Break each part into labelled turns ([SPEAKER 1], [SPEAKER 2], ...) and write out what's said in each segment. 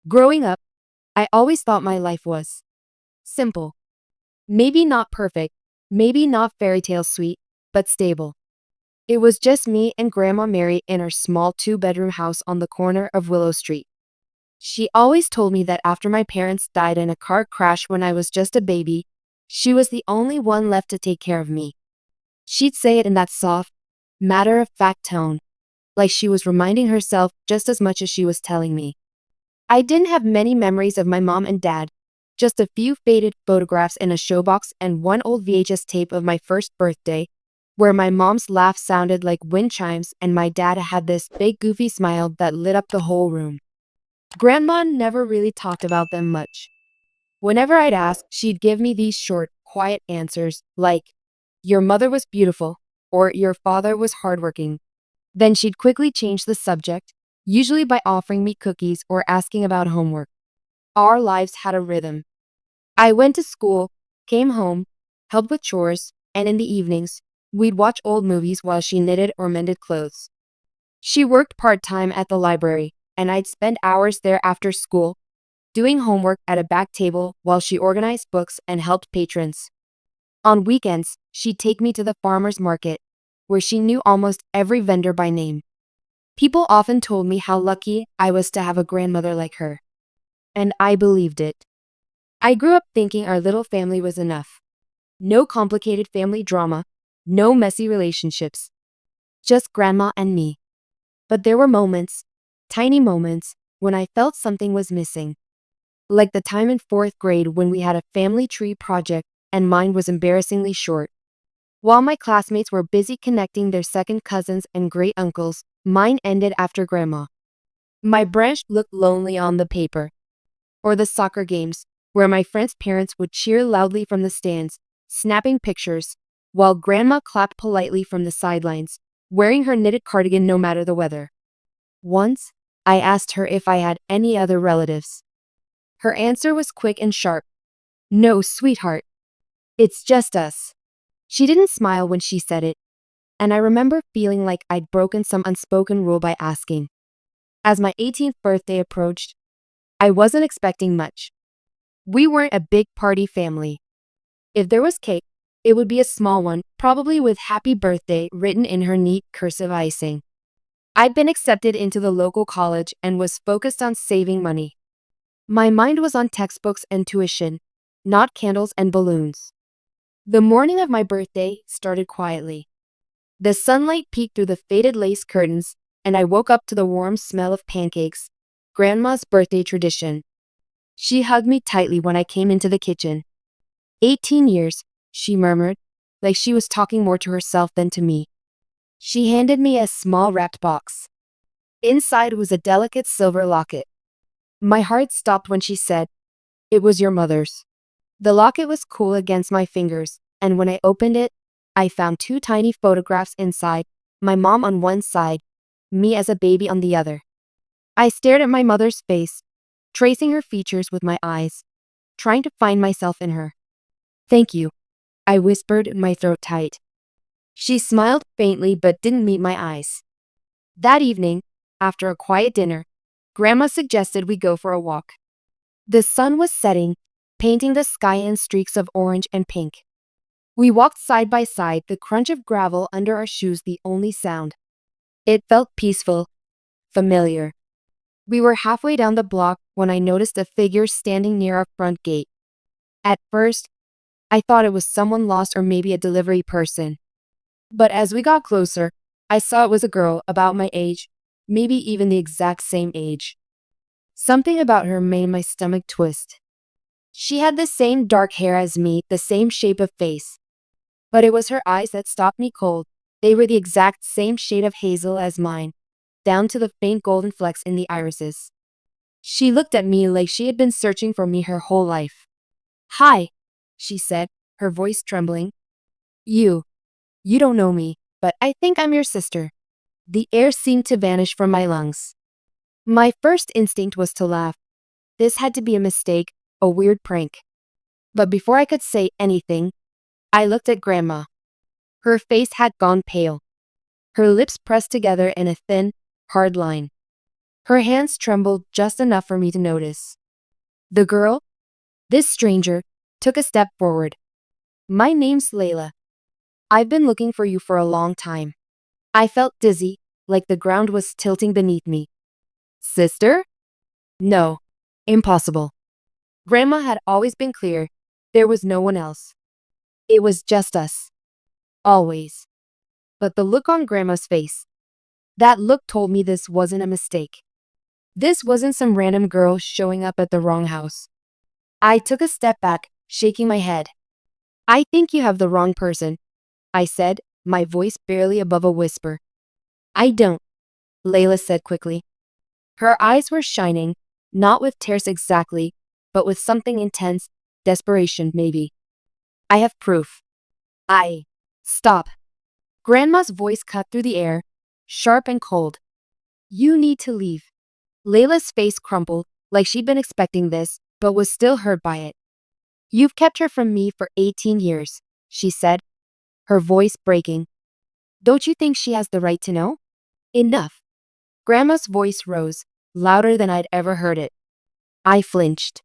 [SPEAKER 1] Growing up, I always thought my life was simple. Maybe not perfect, maybe not fairy tale sweet, but stable. It was just me and Grandma Mary in our small two-bedroom house on the corner of Willow Street. She always told me that after my parents died in a car crash when I was just a baby, she was the only one left to take care of me. She'd say it in that soft, matter-of-fact tone, like she was reminding herself just as much as she was telling me. I didn't have many memories of my mom and dad, just a few faded photographs in a showbox and one old VHS tape of my first birthday, where my mom's laugh sounded like wind chimes and my dad had this big goofy smile that lit up the whole room. Grandma never really talked about them much. Whenever I'd ask, she'd give me these short, quiet answers like, "Your mother was beautiful," or "Your father was hardworking." Then she'd quickly change the subject, usually by offering me cookies or asking about homework. Our lives had a rhythm. I went to school, came home, helped with chores, and in the evenings, we'd watch old movies while she knitted or mended clothes. She worked part-time at the library, and I'd spend hours there after school, doing homework at a back table while she organized books and helped patrons. On weekends, she'd take me to the farmer's market, where she knew almost every vendor by name. People often told me how lucky I was to have a grandmother like her. And I believed it. I grew up thinking our little family was enough. No complicated family drama, no messy relationships, just grandma and me. But there were moments, tiny moments, when I felt something was missing. Like the time in fourth grade when we had a family tree project and mine was embarrassingly short. While my classmates were busy connecting their second cousins and great uncles, mine ended after grandma. My branch looked lonely on the paper. Or the soccer games, where my friends' parents would cheer loudly from the stands, snapping pictures, while grandma clapped politely from the sidelines, wearing her knitted cardigan no matter the weather. Once, I asked her if I had any other relatives. Her answer was quick and sharp. "No, sweetheart. It's just us." She didn't smile when she said it, and I remember feeling like I'd broken some unspoken rule by asking. As my 18th birthday approached, I wasn't expecting much. We weren't a big party family. If there was cake, it would be a small one, probably with "Happy Birthday" written in her neat cursive icing. I'd been accepted into the local college and was focused on saving money. My mind was on textbooks and tuition, not candles and balloons. The morning of my birthday started quietly. The sunlight peeked through the faded lace curtains, and I woke up to the warm smell of pancakes, Grandma's birthday tradition. She hugged me tightly when I came into the kitchen. 18 years, she murmured, like she was talking more to herself than to me. She handed me a small wrapped box. Inside was a delicate silver locket. My heart stopped when she said, "It was your mother's." The locket was cool against my fingers, and when I opened it, I found two tiny photographs inside, my mom on one side, me as a baby on the other. I stared at my mother's face, tracing her features with my eyes, trying to find myself in her. "Thank you," I whispered, my throat tight. She smiled faintly but didn't meet my eyes. That evening, after a quiet dinner, Grandma suggested we go for a walk. The sun was setting, painting the sky in streaks of orange and pink. We walked side by side, the crunch of gravel under our shoes the only sound. It felt peaceful, familiar. We were halfway down the block when I noticed a figure standing near our front gate. At first, I thought it was someone lost or maybe a delivery person. But as we got closer, I saw it was a girl about my age, maybe even the exact same age. Something about her made my stomach twist. She had the same dark hair as me, the same shape of face. But it was her eyes that stopped me cold. They were the exact same shade of hazel as mine, down to the faint golden flecks in the irises. She looked at me like she had been searching for me her whole life. "Hi," she said, her voice trembling. You don't know me, but I think I'm your sister." The air seemed to vanish from my lungs. My first instinct was to laugh. This had to be a mistake, a weird prank. But before I could say anything, I looked at Grandma. Her face had gone pale. Her lips pressed together in a thin, hard line. Her hands trembled just enough for me to notice. The girl, this stranger, took a step forward. My name's Layla. I've been looking for you for a long time. I felt dizzy, like the ground was tilting beneath me. Sister? No. Impossible. Grandma had always been clear. There was no one else. It was just us. Always. But the look on Grandma's face, that look told me this wasn't a mistake. This wasn't some random girl showing up at the wrong house. I took a step back, shaking my head. I think you have the wrong person, I said, my voice barely above a whisper. I don't, Layla said quickly. Her eyes were shining, not with tears exactly, but with something intense, desperation maybe. I have proof. Stop. Grandma's voice cut through the air, sharp and cold. You need to leave. Layla's face crumpled, like she'd been expecting this, but was still hurt by it. You've kept her from me for 18 years, she said, her voice breaking. Don't you think she has the right to know? Enough. Grandma's voice rose, louder than I'd ever heard it. I flinched.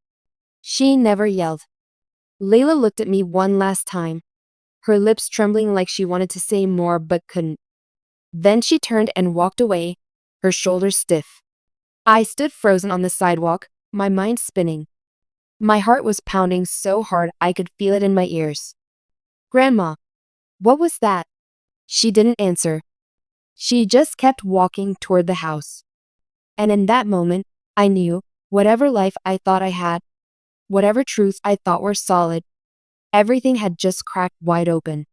[SPEAKER 1] She never yelled. Layla looked at me one last time, her lips trembling like she wanted to say more but couldn't. Then she turned and walked away, her shoulders stiff. I stood frozen on the sidewalk, my mind spinning. My heart was pounding so hard I could feel it in my ears. Grandma, what was that? She didn't answer. She just kept walking toward the house. And in that moment, I knew, whatever life I thought I had, whatever truths I thought were solid, everything had just cracked wide open.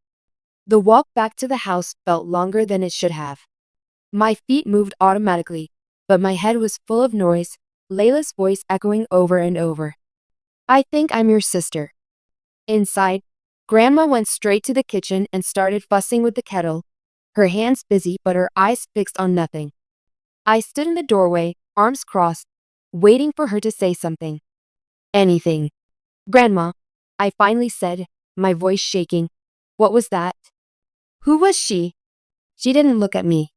[SPEAKER 1] The walk back to the house felt longer than it should have. My feet moved automatically, but my head was full of noise, Layla's voice echoing over and over. I think I'm your sister. Inside, Grandma went straight to the kitchen and started fussing with the kettle, her hands busy but her eyes fixed on nothing. I stood in the doorway, arms crossed, waiting for her to say something. Anything. Grandma, I finally said, my voice shaking. What was that? Who was she? She didn't look at me.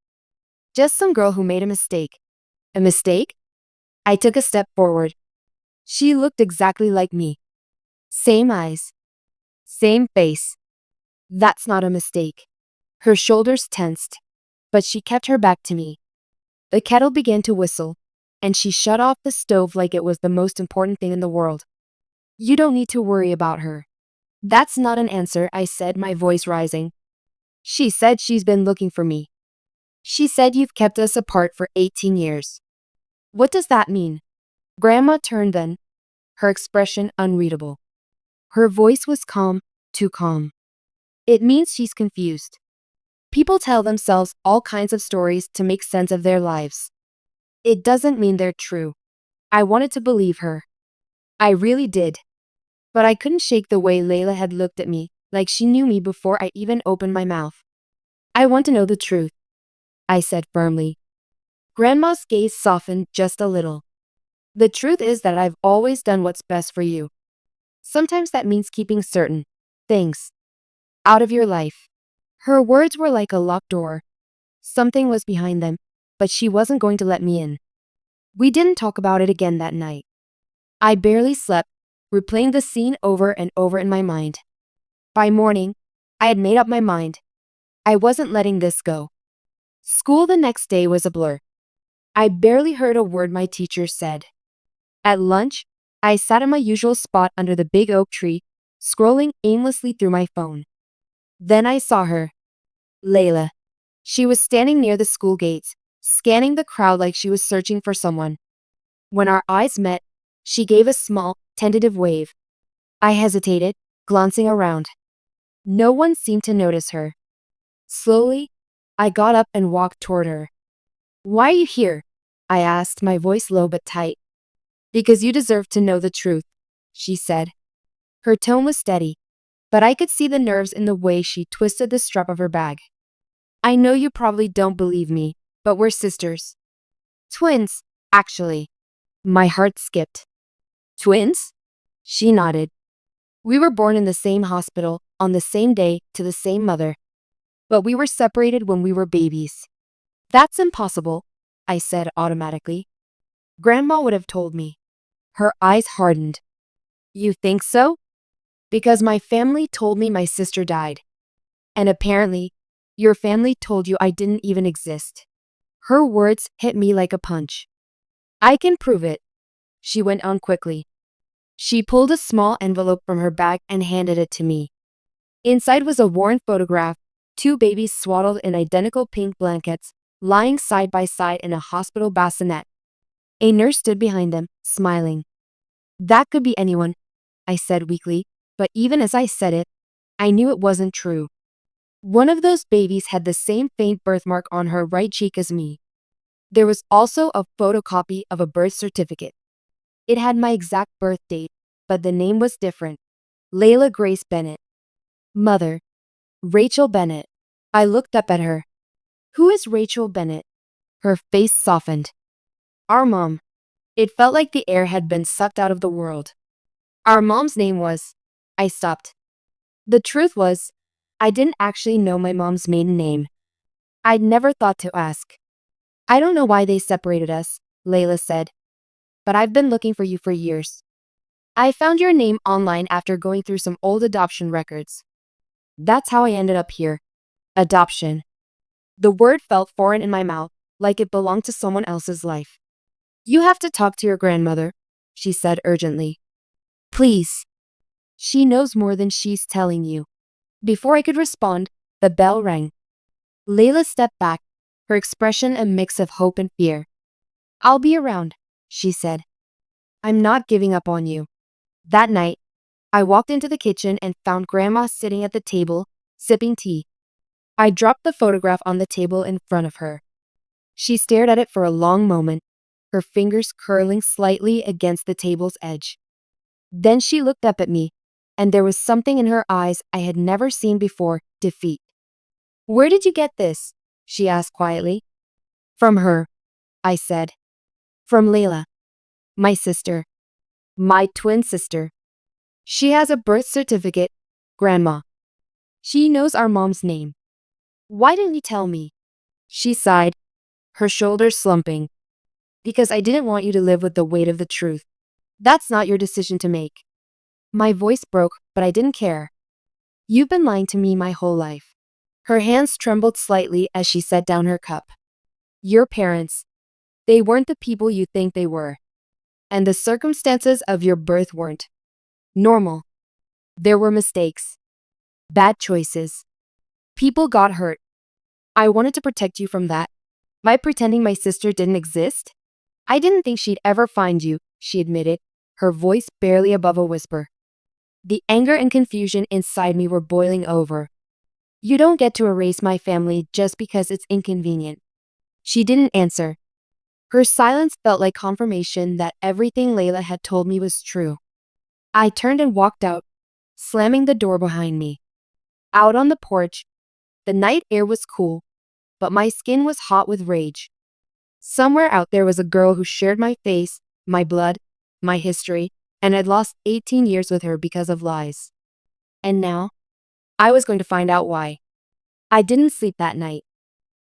[SPEAKER 1] Just some girl who made a mistake. A mistake? I took a step forward. She looked exactly like me. Same eyes. Same face. That's not a mistake. Her shoulders tensed, but she kept her back to me. The kettle began to whistle, and she shut off the stove like it was the most important thing in the world. You don't need to worry about her. That's not an answer, I said, my voice rising. She said she's been looking for me. She said you've kept us apart for 18 years. What does that mean? Grandma turned then, her expression unreadable. Her voice was calm, too calm. It means she's confused. People tell themselves all kinds of stories to make sense of their lives. It doesn't mean they're true. I wanted to believe her. I really did. But I couldn't shake the way Layla had looked at me, like she knew me before I even opened my mouth. I want to know the truth, I said firmly. Grandma's gaze softened just a little. The truth is that I've always done what's best for you. Sometimes that means keeping certain things out of your life. Her words were like a locked door. Something was behind them, but she wasn't going to let me in. We didn't talk about it again that night. I barely slept, replaying the scene over and over in my mind. By morning, I had made up my mind. I wasn't letting this go. School the next day was a blur. I barely heard a word my teacher said. At lunch, I sat in my usual spot under the big oak tree, scrolling aimlessly through my phone. Then I saw her. Layla. She was standing near the school gates, scanning the crowd like she was searching for someone. When our eyes met, she gave a small, tentative wave. I hesitated, glancing around. No one seemed to notice her. Slowly, I got up and walked toward her. Why are you here? I asked, my voice low but tight. Because you deserve to know the truth, she said. Her tone was steady, but I could see the nerves in the way she twisted the strap of her bag. I know you probably don't believe me, but we're sisters. Twins, actually. My heart skipped. Twins? She nodded. We were born in the same hospital, on the same day, to the same mother. But we were separated when we were babies. That's impossible, I said automatically. Grandma would have told me. Her eyes hardened. You think so? Because my family told me my sister died. And apparently, your family told you I didn't even exist. Her words hit me like a punch. I can prove it, she went on quickly. She pulled a small envelope from her bag and handed it to me. Inside was a worn photograph, two babies swaddled in identical pink blankets, lying side by side in a hospital bassinet. A nurse stood behind them, smiling. That could be anyone, I said weakly, but even as I said it, I knew it wasn't true. One of those babies had the same faint birthmark on her right cheek as me. There was also a photocopy of a birth certificate. It had my exact birth date, but the name was different. Layla Grace Bennett. Mother, Rachel Bennett. I looked up at her. Who is Rachel Bennett? Her face softened. Our mom. It felt like the air had been sucked out of the world. Our mom's name was. I stopped. The truth was, I didn't actually know my mom's maiden name. I'd never thought to ask. I don't know why they separated us, Layla said, but I've been looking for you for years. I found your name online after going through some old adoption records. That's how I ended up here. Adoption. The word felt foreign in my mouth, like it belonged to someone else's life. You have to talk to your grandmother, she said urgently. Please. She knows more than she's telling you. Before I could respond, the bell rang. Layla stepped back, her expression a mix of hope and fear. I'll be around, she said. I'm not giving up on you. That night, I walked into the kitchen and found Grandma sitting at the table, sipping tea. I dropped the photograph on the table in front of her. She stared at it for a long moment, her fingers curling slightly against the table's edge. Then she looked up at me, and there was something in her eyes I had never seen before, defeat. Where did you get this? She asked quietly. From her, I said. From Layla, my sister. My twin sister. She has a birth certificate, Grandma. She knows our mom's name. Why didn't you tell me? She sighed, her shoulders slumping. Because I didn't want you to live with the weight of the truth. That's not your decision to make. My voice broke, but I didn't care. You've been lying to me my whole life. Her hands trembled slightly as she set down her cup. Your parents. They weren't the people you think they were. And the circumstances of your birth weren't normal. There were mistakes. Bad choices. People got hurt. I wanted to protect you from that. By pretending my sister didn't exist? I didn't think she'd ever find you, she admitted, her voice barely above a whisper. The anger and confusion inside me were boiling over. You don't get to erase my family just because it's inconvenient. She didn't answer. Her silence felt like confirmation that everything Layla had told me was true. I turned and walked out, slamming the door behind me. Out on the porch, the night air was cool, but my skin was hot with rage. Somewhere out there was a girl who shared my face, my blood, my history, and I'd lost 18 years with her because of lies. And now, I was going to find out why. I didn't sleep that night.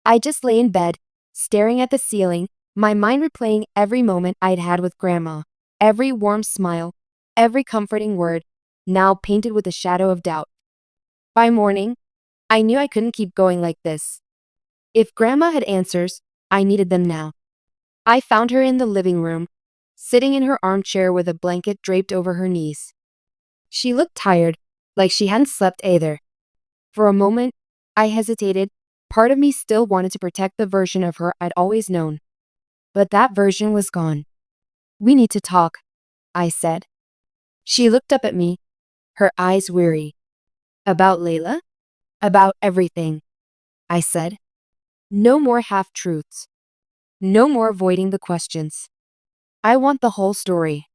[SPEAKER 1] I just lay in bed, staring at the ceiling, my mind replaying every moment I'd had with Grandma, every warm smile, every comforting word, now painted with a shadow of doubt. By morning, I knew I couldn't keep going like this. If Grandma had answers, I needed them now. I found her in the living room, sitting in her armchair with a blanket draped over her knees. She looked tired, like she hadn't slept either. For a moment, I hesitated. Part of me still wanted to protect the version of her I'd always known. But that version was gone. We need to talk, I said. She looked up at me, her eyes weary. About Layla? About everything, I said. No more half-truths. No more avoiding the questions. I want the whole story.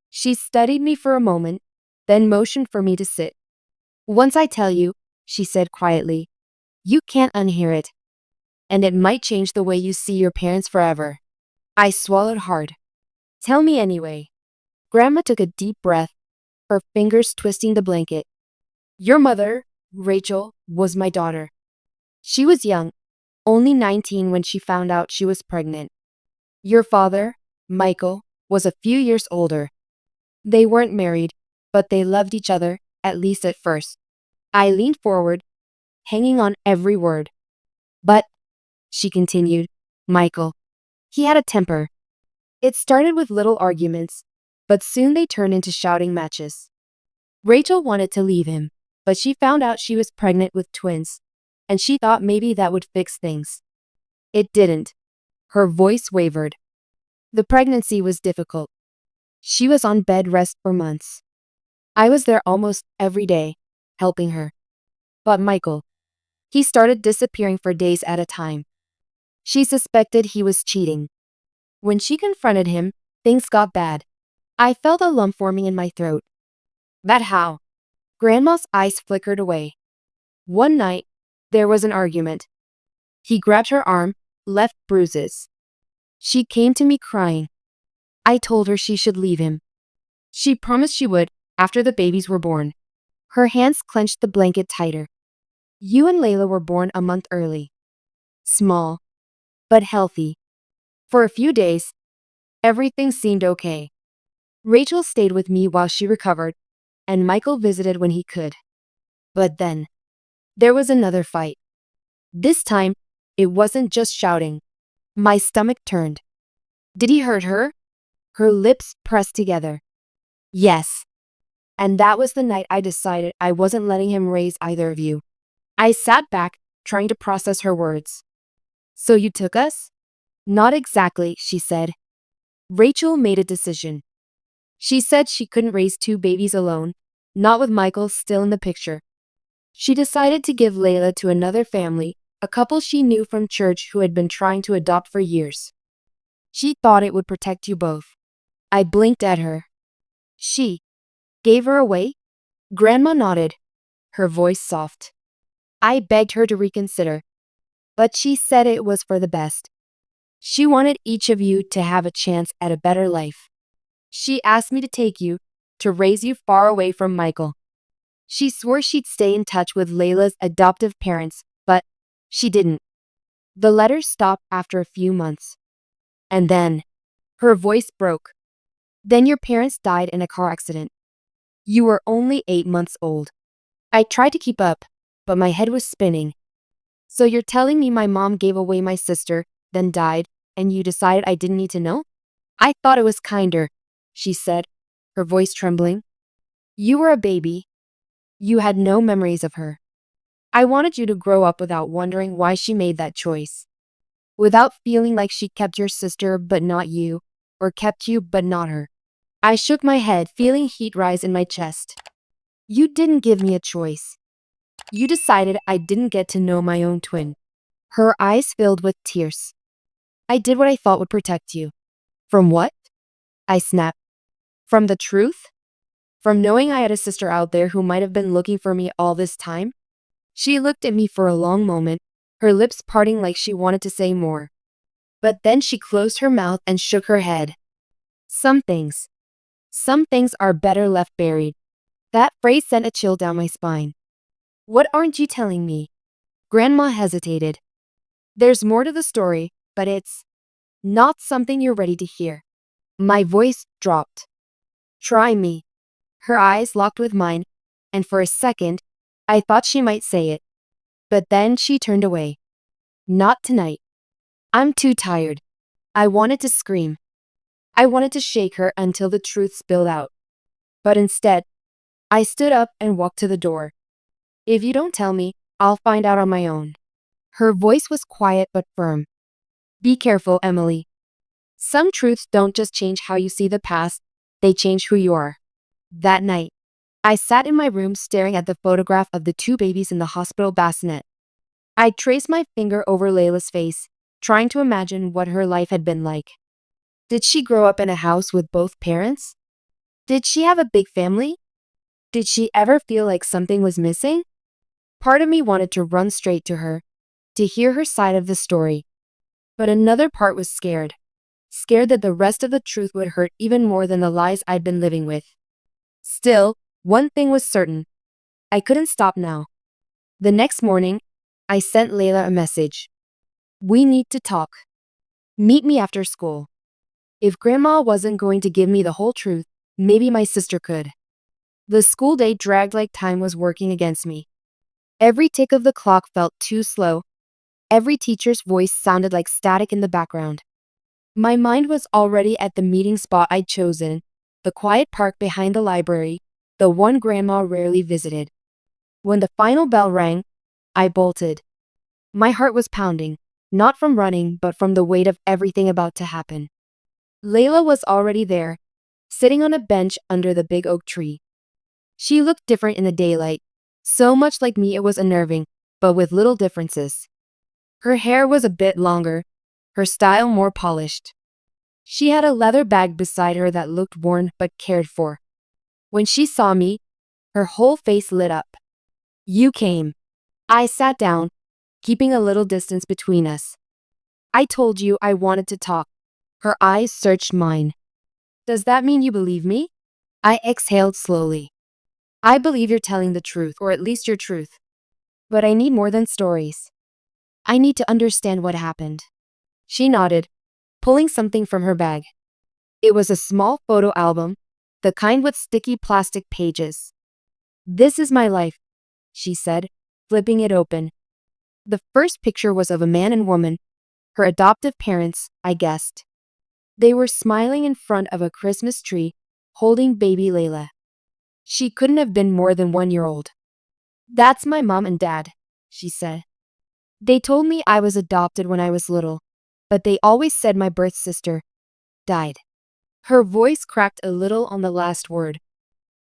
[SPEAKER 1] She studied me for a moment, then motioned for me to sit. Once I tell you, she said quietly, you can't unhear it. And it might change the way you see your parents forever. I swallowed hard. Tell me anyway. Grandma took a deep breath, her fingers twisting the blanket. Your mother, Rachel, was my daughter. She was young, only 19 when she found out she was pregnant. Your father, Michael was a few years older. They weren't married, but they loved each other, at least at first. I leaned forward, hanging on every word. But, she continued, Michael, he had a temper. It started with little arguments, but soon they turned into shouting matches. Rachel wanted to leave him, but she found out she was pregnant with twins, and she thought maybe that would fix things. It didn't. Her voice wavered. The pregnancy was difficult. She was on bed rest for months. I was there almost every day, helping her. But Michael, he started disappearing for days at a time. She suspected he was cheating. When she confronted him, things got bad. I felt a lump forming in my throat. That how? Grandma's eyes flickered away. One night, there was an argument. He grabbed her arm, left bruises. She came to me crying. I told her she should leave him. She promised she would after the babies were born. Her hands clenched the blanket tighter. You and Layla were born a month early. Small, but healthy. For a few days, everything seemed okay. Rachel stayed with me while she recovered, and Michael visited when he could. But then, there was another fight. This time, it wasn't just shouting. My stomach turned. Did he hurt her? Her lips pressed together. Yes. And that was the night I decided I wasn't letting him raise either of you. I sat back, trying to process her words. So you took us? Not exactly, she said. Rachel made a decision. She said she couldn't raise two babies alone, not with Michael still in the picture. She decided to give Layla to another family, a couple she knew from church who had been trying to adopt for years. She thought it would protect you both. I blinked at her. She gave her away? Grandma nodded, her voice soft. I begged her to reconsider, but she said it was for the best. She wanted each of you to have a chance at a better life. She asked me to take you, to raise you far away from Michael. She swore she'd stay in touch with Layla's adoptive parents, but she didn't. The letters stopped after a few months. And then, her voice broke. Then your parents died in a car accident. You were only 8 months old. I tried to keep up, but my head was spinning. So you're telling me my mom gave away my sister, then died, and you decided I didn't need to know? I thought it was kinder, she said, her voice trembling. You were a baby. You had no memories of her. I wanted you to grow up without wondering why she made that choice. Without feeling like she kept your sister but not you, or kept you but not her. I shook my head, feeling heat rise in my chest. You didn't give me a choice. You decided I didn't get to know my own twin. Her eyes filled with tears. I did what I thought would protect you. From what? I snapped. From the truth? From knowing I had a sister out there who might have been looking for me all this time? She looked at me for a long moment, her lips parting like she wanted to say more. But then she closed her mouth and shook her head. Some things are better left buried. That phrase sent a chill down my spine. What aren't you telling me? Grandma hesitated. There's more to the story, but it's not something you're ready to hear. My voice dropped. Try me. Her eyes locked with mine, and for a second, I thought she might say it. But then she turned away. Not tonight. I'm too tired. I wanted to scream. I wanted to shake her until the truth spilled out. But instead, I stood up and walked to the door. If you don't tell me, I'll find out on my own. Her voice was quiet but firm. Be careful, Emily. Some truths don't just change how you see the past, they change who you are. That night, I sat in my room staring at the photograph of the two babies in the hospital bassinet. I traced my finger over Layla's face, trying to imagine what her life had been like. Did she grow up in a house with both parents? Did she have a big family? Did she ever feel like something was missing? Part of me wanted to run straight to her, to hear her side of the story. But another part was scared. Scared that the rest of the truth would hurt even more than the lies I'd been living with. Still, one thing was certain. I couldn't stop now. The next morning, I sent Layla a message. We need to talk. Meet me after school. If Grandma wasn't going to give me the whole truth, maybe my sister could. The school day dragged like time was working against me. Every tick of the clock felt too slow. Every teacher's voice sounded like static in the background. My mind was already at the meeting spot I'd chosen, the quiet park behind the library, the one Grandma rarely visited. When the final bell rang, I bolted. My heart was pounding, not from running, but from the weight of everything about to happen. Layla was already there, sitting on a bench under the big oak tree. She looked different in the daylight, so much like me it was unnerving, but with little differences. Her hair was a bit longer, her style more polished. She had a leather bag beside her that looked worn but cared for. When she saw me, her whole face lit up. "You came." I sat down, keeping a little distance between us. "I told you I wanted to talk." Her eyes searched mine. "Does that mean you believe me?" I exhaled slowly. "I believe you're telling the truth, or at least your truth. But I need more than stories. I need to understand what happened." She nodded, pulling something from her bag. It was a small photo album, the kind with sticky plastic pages. "This is my life," she said, flipping it open. The first picture was of a man and woman, her adoptive parents, I guessed. They were smiling in front of a Christmas tree, holding baby Layla. She couldn't have been more than 1 year old. "That's my mom and dad," she said. "They told me I was adopted when I was little, but they always said my birth sister died." Her voice cracked a little on the last word.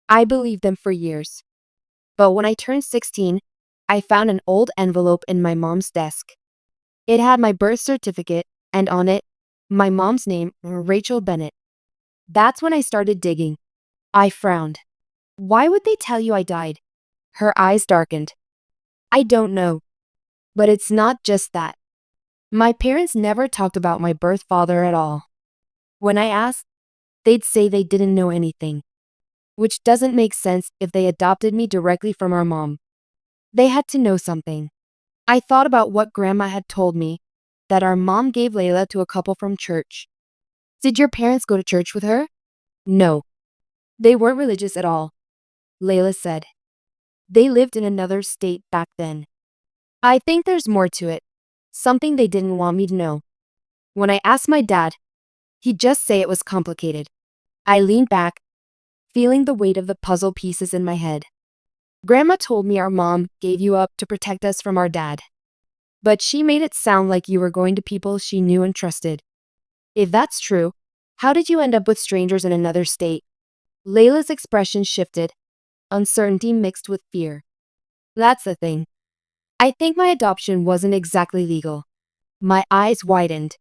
[SPEAKER 1] I believed them for years. But when I turned 16, I found an old envelope in my mom's desk. It had my birth certificate, and on it, my mom's name, Rachel Bennett. That's when I started digging. I frowned. "Why would they tell you I died?" Her eyes darkened. "I don't know. But it's not just that. My parents never talked about my birth father at all. When I asked, they'd say they didn't know anything. Which doesn't make sense if they adopted me directly from our mom. They had to know something." I thought about what Grandma had told me, that our mom gave Layla to a couple from church. "Did your parents go to church with her?" "No. They weren't religious at all," Layla said. "They lived in another state back then. I think there's more to it. Something they didn't want me to know. When I asked my dad, he'd just say it was complicated." I leaned back, feeling the weight of the puzzle pieces in my head. "Grandma told me our mom gave you up to protect us from our dad. But she made it sound like you were going to people she knew and trusted. If that's true, how did you end up with strangers in another state?" Layla's expression shifted, uncertainty mixed with fear. "That's the thing. I think my adoption wasn't exactly legal." My eyes widened.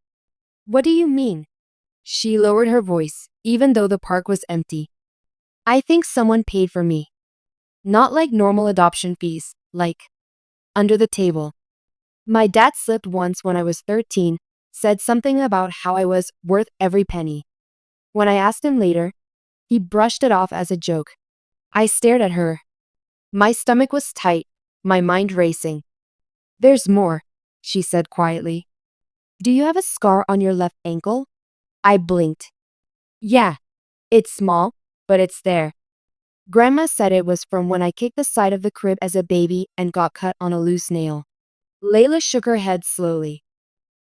[SPEAKER 1] "What do you mean?" She lowered her voice, even though the park was empty. "I think someone paid for me. Not like normal adoption fees, like under the table. My dad slipped once when I was 13, said something about how I was worth every penny. When I asked him later, he brushed it off as a joke." I stared at her. My stomach was tight, my mind racing. "There's more," she said quietly. "Do you have a scar on your left ankle?" I blinked. "Yeah, it's small, but it's there. Grandma said it was from when I kicked the side of the crib as a baby and got cut on a loose nail." Layla shook her head slowly.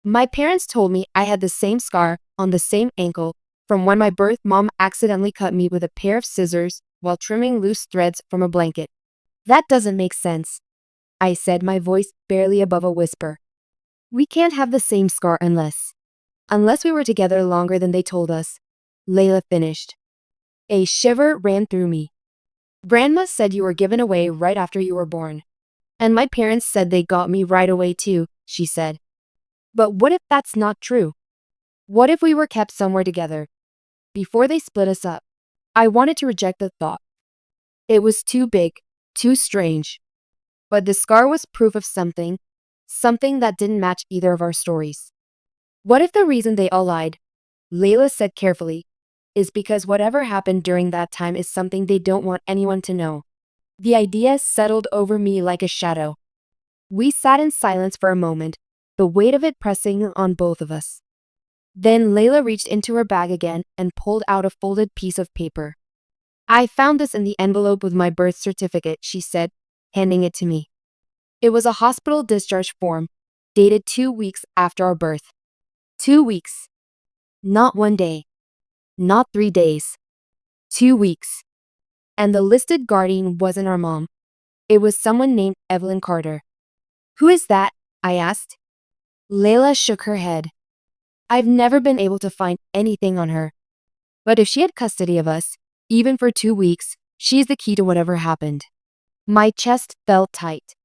[SPEAKER 1] "My parents told me I had the same scar on the same ankle from when my birth mom accidentally cut me with a pair of scissors while trimming loose threads from a blanket." "That doesn't make sense," I said, my voice barely above a whisper. "We can't have the same scar unless we were together longer than they told us," Layla finished. A shiver ran through me. "Grandma said you were given away right after you were born. And my parents said they got me right away too," she said. "But what if that's not true? What if we were kept somewhere together, before they split us up?" I wanted to reject the thought. It was too big, too strange. But the scar was proof of something that didn't match either of our stories. "What if the reason they all lied," Layla said carefully, "is because whatever happened during that time is something they don't want anyone to know?" The idea settled over me like a shadow. We sat in silence for a moment, the weight of it pressing on both of us. Then Layla reached into her bag again and pulled out a folded piece of paper. I found this in the envelope with my birth certificate, she said, handing it to me. It was a hospital discharge form, dated 2 weeks after our birth. 2 weeks. Not 1 day. Not 3 days. 2 weeks. And the listed guardian wasn't our mom. It was someone named Evelyn Carter. Who is that? I asked. Layla shook her head. I've never been able to find anything on her. But if she had custody of us, even for 2 weeks, she's the key to whatever happened. My chest felt tight.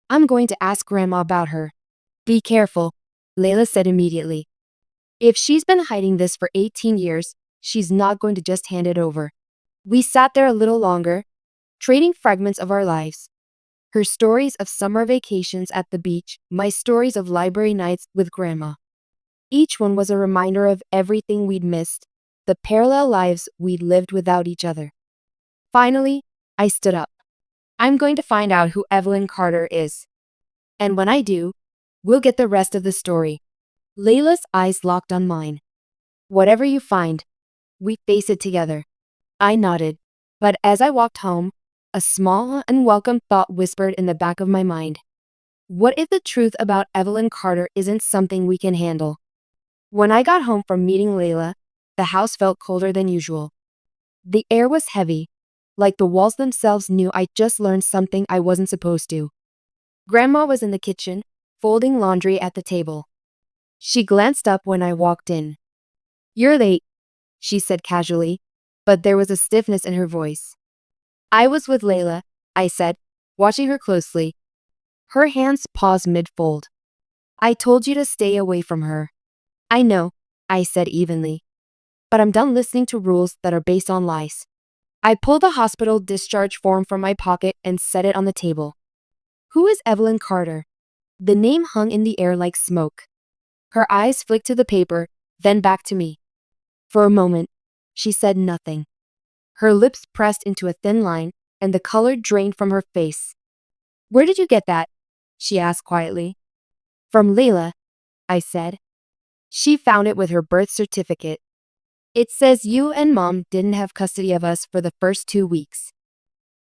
[SPEAKER 1] I'm going to ask Grandma about her. Be careful, Layla said immediately. If she's been hiding this for 18 years, she's not going to just hand it over. We sat there a little longer, trading fragments of our lives. Her stories of summer vacations at the beach, my stories of library nights with Grandma. Each one was a reminder of everything we'd missed, the parallel lives we'd lived without each other. Finally, I stood up. I'm going to find out who Evelyn Carter is. And when I do, we'll get the rest of the story. Layla's eyes locked on mine. Whatever you find, we face it together. I nodded, but as I walked home, a small, unwelcome thought whispered in the back of my mind. What if the truth about Evelyn Carter isn't something we can handle? When I got home from meeting Layla, the house felt colder than usual. The air was heavy, like the walls themselves knew I'd just learned something I wasn't supposed to. Grandma was in the kitchen, folding laundry at the table. She glanced up when I walked in. You're late, she said casually, but there was a stiffness in her voice. I was with Layla, I said, watching her closely. Her hands paused mid-fold. I told you to stay away from her. I know, I said evenly. But I'm done listening to rules that are based on lies. I pulled the hospital discharge form from my pocket and set it on the table. Who is Evelyn Carter? The name hung in the air like smoke. Her eyes flicked to the paper, then back to me. For a moment, she said nothing. Her lips pressed into a thin line, and the color drained from her face. Where did you get that? She asked quietly. From Layla, I said. She found it with her birth certificate. It says you and Mom didn't have custody of us for the first 2 weeks.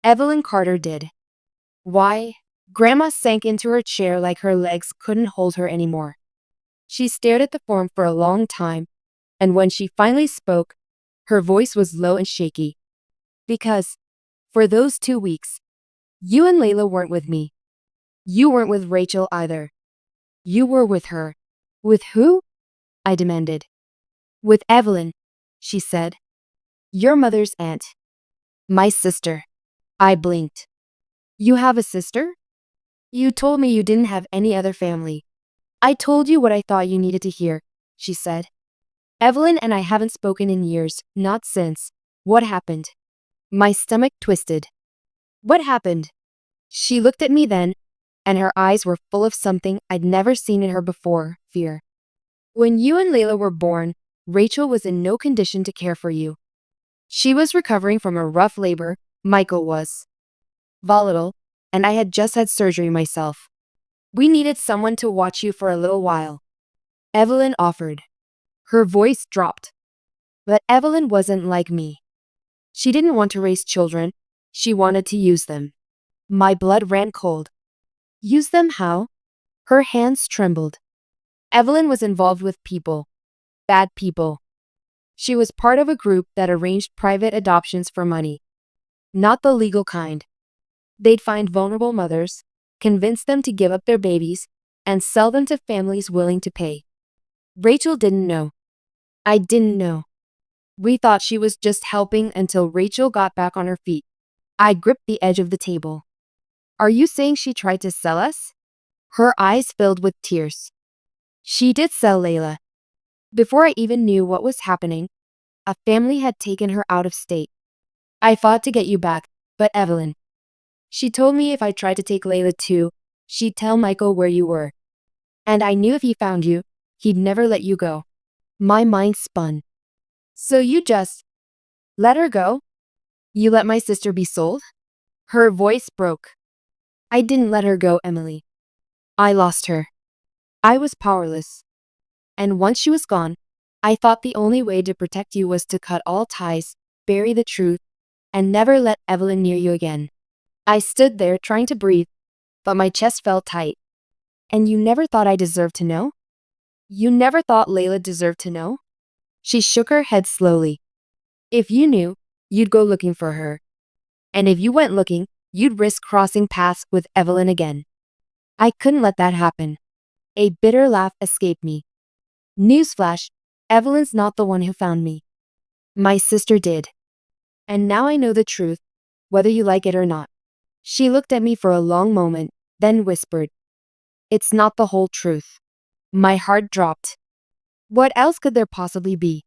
[SPEAKER 1] Evelyn Carter did. Why? Grandma sank into her chair like her legs couldn't hold her anymore. She stared at the form for a long time, and when she finally spoke, her voice was low and shaky. Because, for those 2 weeks, you and Layla weren't with me. You weren't with Rachel either. You were with her. With who? I demanded. With Evelyn, she said. Your mother's aunt. My sister. I blinked. You have a sister? You told me you didn't have any other family. I told you what I thought you needed to hear, she said. Evelyn and I haven't spoken in years, not since. What happened? My stomach twisted. What happened? She looked at me then, and her eyes were full of something I'd never seen in her before, fear. When you and Layla were born, Rachel was in no condition to care for you. She was recovering from a rough labor, Michael was. Volatile, and I had just had surgery myself. We needed someone to watch you for a little while. Evelyn offered. Her voice dropped. But Evelyn wasn't like me. She didn't want to raise children. She wanted to use them. My blood ran cold. Use them how? Her hands trembled. Evelyn was involved with people. Bad people. She was part of a group that arranged private adoptions for money. Not the legal kind. They'd find vulnerable mothers, convince them to give up their babies, and sell them to families willing to pay. Rachel didn't know. I didn't know. We thought she was just helping until Rachel got back on her feet. I gripped the edge of the table. Are you saying she tried to sell us? Her eyes filled with tears. She did sell Layla. Before I even knew what was happening, a family had taken her out of state. I fought to get you back, but Evelyn. She told me if I tried to take Layla too, she'd tell Michael where you were. And I knew if he found you, he'd never let you go. My mind spun. So you just let her go? You let my sister be sold? Her voice broke. I didn't let her go, Emily. I lost her. I was powerless. And once she was gone, I thought the only way to protect you was to cut all ties, bury the truth, and never let Evelyn near you again. I stood there trying to breathe, but my chest felt tight. And you never thought I deserved to know? You never thought Layla deserved to know? She shook her head slowly. If you knew, you'd go looking for her. And if you went looking, you'd risk crossing paths with Evelyn again. I couldn't let that happen. A bitter laugh escaped me. Newsflash, Evelyn's not the one who found me. My sister did. And now I know the truth, whether you like it or not. She looked at me for a long moment, then whispered, "It's not the whole truth." My heart dropped. What else could there possibly be?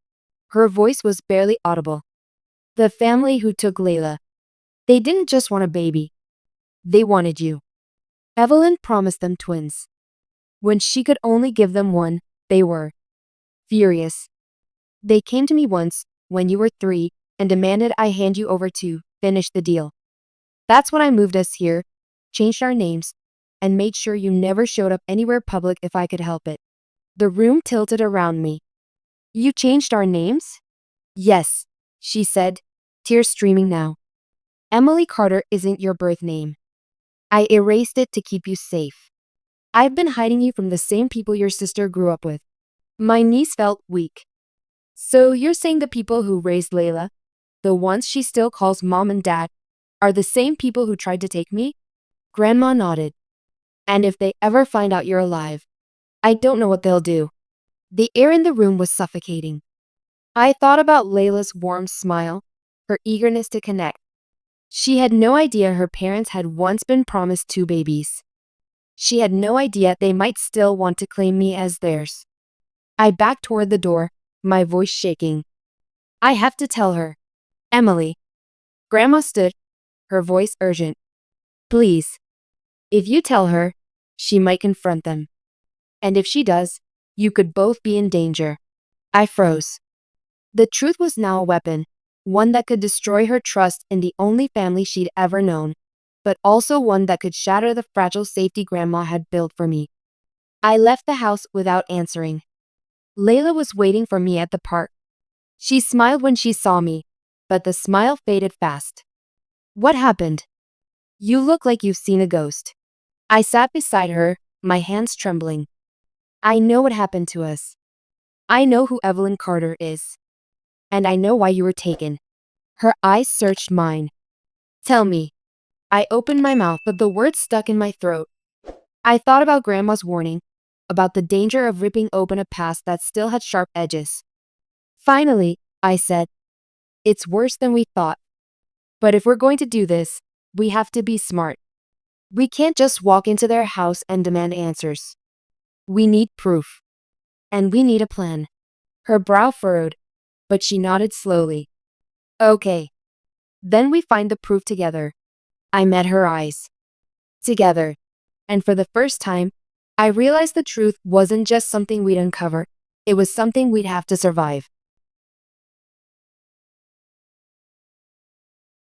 [SPEAKER 1] Her voice was barely audible. The family who took Layla. They didn't just want a baby. They wanted you. Evelyn promised them twins. When she could only give them one, they were furious. They came to me once, when you were 3, and demanded I hand you over to finish the deal. That's when I moved us here, changed our names, and made sure you never showed up anywhere public if I could help it. The room tilted around me. You changed our names? Yes, she said, tears streaming now. Emily Carter isn't your birth name. I erased it to keep you safe. I've been hiding you from the same people your sister grew up with. My niece felt weak. So you're saying the people who raised Layla, the ones she still calls mom and dad, are the same people who tried to take me? Grandma nodded. And if they ever find out you're alive, I don't know what they'll do. The air in the room was suffocating. I thought about Layla's warm smile, her eagerness to connect. She had no idea her parents had once been promised 2 babies. She had no idea they might still want to claim me as theirs. I backed toward the door, my voice shaking. I have to tell her. Emily. Grandma stood, her voice urgent. Please. If you tell her, she might confront them. And if she does, you could both be in danger. I froze. The truth was now a weapon, one that could destroy her trust in the only family she'd ever known, but also one that could shatter the fragile safety Grandma had built for me. I left the house without answering. Layla was waiting for me at the park. She smiled when she saw me, but the smile faded fast. What happened? You look like you've seen a ghost. I sat beside her, my hands trembling. I know what happened to us. I know who Evelyn Carter is. And I know why you were taken. Her eyes searched mine. Tell me. I opened my mouth, but the words stuck in my throat. I thought about Grandma's warning, about the danger of ripping open a past that still had sharp edges. Finally, I said, it's worse than we thought. But if we're going to do this, we have to be smart. We can't just walk into their house and demand answers. We need proof. And we need a plan. Her brow furrowed, but she nodded slowly. Okay. Then we find the proof together. I met her eyes. Together. And for the first time, I realized the truth wasn't just something we'd uncover. It was something we'd have to survive.